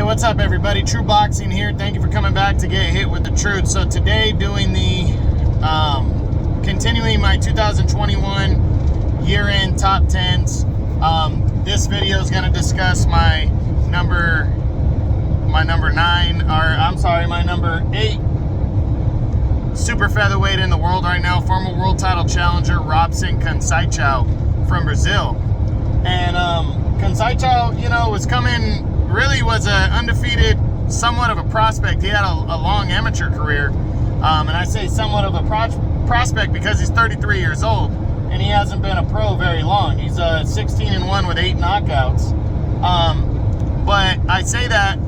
What's up, everybody? True Boxing here. Thank you for coming back to get hit with the truth. So today, doing the continuing my 2021 year-end top 10s. This video is going to discuss my number 8 super featherweight in the world right now, former world title challenger Robson Conceicao from Brazil. And Conceicao, was an undefeated, somewhat of a prospect. He had a long amateur career, and I say somewhat of a prospect because he's 33 years old and he hasn't been a pro very long. He's 16-1 with 8 knockouts. But I say that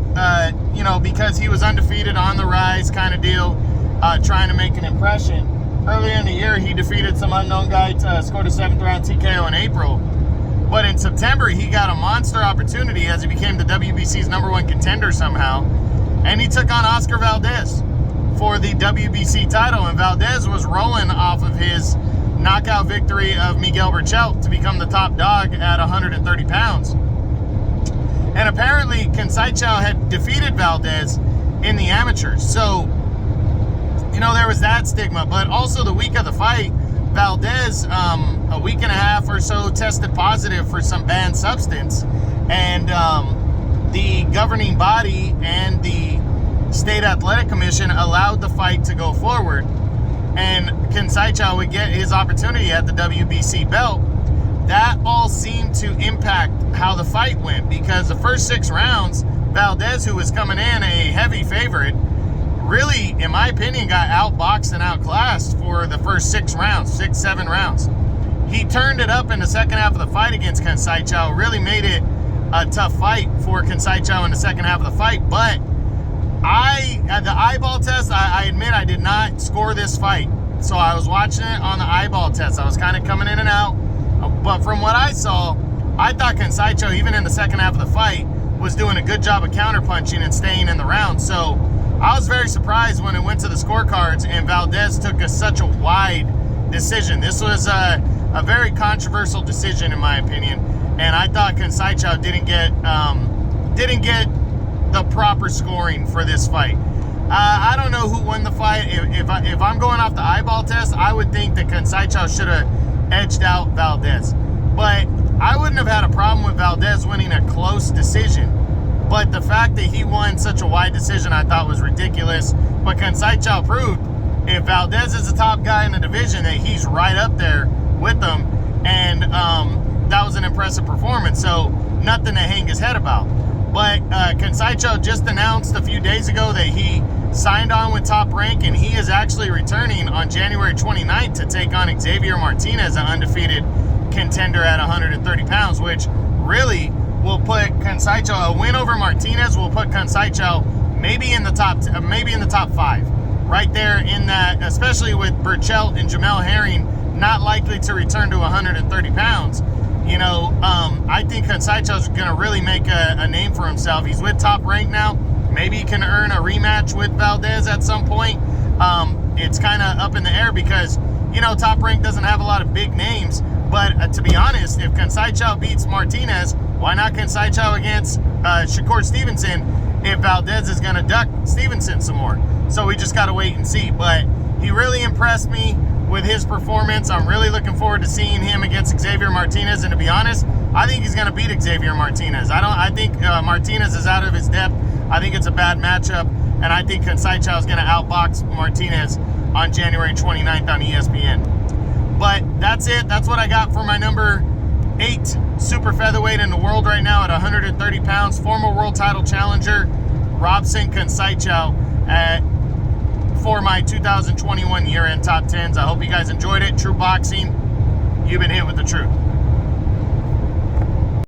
because he was undefeated, on the rise kind of deal, trying to make an impression. Earlier in the year, he defeated some unknown guy, scored a 7th round TKO in April. But in September, he got a monster opportunity as he became the WBC's #1 contender somehow. And he took on Oscar Valdez for the WBC title. And Valdez was rolling off of his knockout victory of Miguel Berchelt to become the top dog at 130 pounds. And apparently, Conceicao had defeated Valdez in the amateurs. So, there was that stigma. But also the week of the fight, Valdez, a week and a half or so, tested positive for some banned substance, and the governing body and the State Athletic Commission allowed the fight to go forward, and Conceicao would get his opportunity at the WBC belt. That all seemed to impact how the fight went, because the first 6 rounds, Valdez, who was coming in a heavy favorite, really, in my opinion, got outboxed and outclassed for the first 7 rounds. He turned it up in the second half of the fight against Conceicao, really made it a tough fight for Conceicao in the second half of the fight. But at the eyeball test, I admit I did not score this fight. So I was watching it on the eyeball test. I was kind of coming in and out. But from what I saw, I thought Conceicao, even in the second half of the fight, was doing a good job of counterpunching and staying in the round. So I was very surprised when it went to the scorecards and Valdez took such a wide decision. This was a very controversial decision, in my opinion, and I thought Conceicao didn't get the proper scoring for this fight. I don't know who won the fight. If I'm going off the eyeball test, I would think that Conceicao should have edged out Valdez, but I wouldn't have had a problem with Valdez winning a close decision. But the fact that he won such a wide decision, I thought was ridiculous. But Conceicao proved, if Valdez is the top guy in the division, that he's right up there with them. And that was an impressive performance. So nothing to hang his head about. But Conceicao just announced a few days ago that he signed on with Top Rank, and he is actually returning on January 29th to take on Xavier Martinez, an undefeated contender at 130 pounds, which really will put Conceicao, a win over Martinez will put Conceicao maybe in the top 5, right there in that, especially with Berchelt and Jamel Herring not likely to return to 130 pounds. I think Conceicao is going to really make a name for himself. He's with Top Rank now. Maybe he can earn a rematch with Valdez at some point. It's kind of up in the air because, Top Rank doesn't have a lot of big names. But to be honest, if Conceicao beats Martinez, why not Conceicao against Shakur Stevenson if Valdez is going to duck Stevenson some more? So we just got to wait and see. But he really impressed me with his performance. I'm really looking forward to seeing him against Xavier Martinez. And to be honest, I think he's going to beat Xavier Martinez. I think Martinez is out of his depth. I think it's a bad matchup. And I think Conceicao is going to outbox Martinez on January 29th on ESPN. But that's it. That's what I got for my number 8 super featherweight in the world right now at 130 pounds. Former world title challenger Robson Conceicao for my 2021 year-end top 10s. I hope you guys enjoyed it. True Boxing, you've been hit with the truth.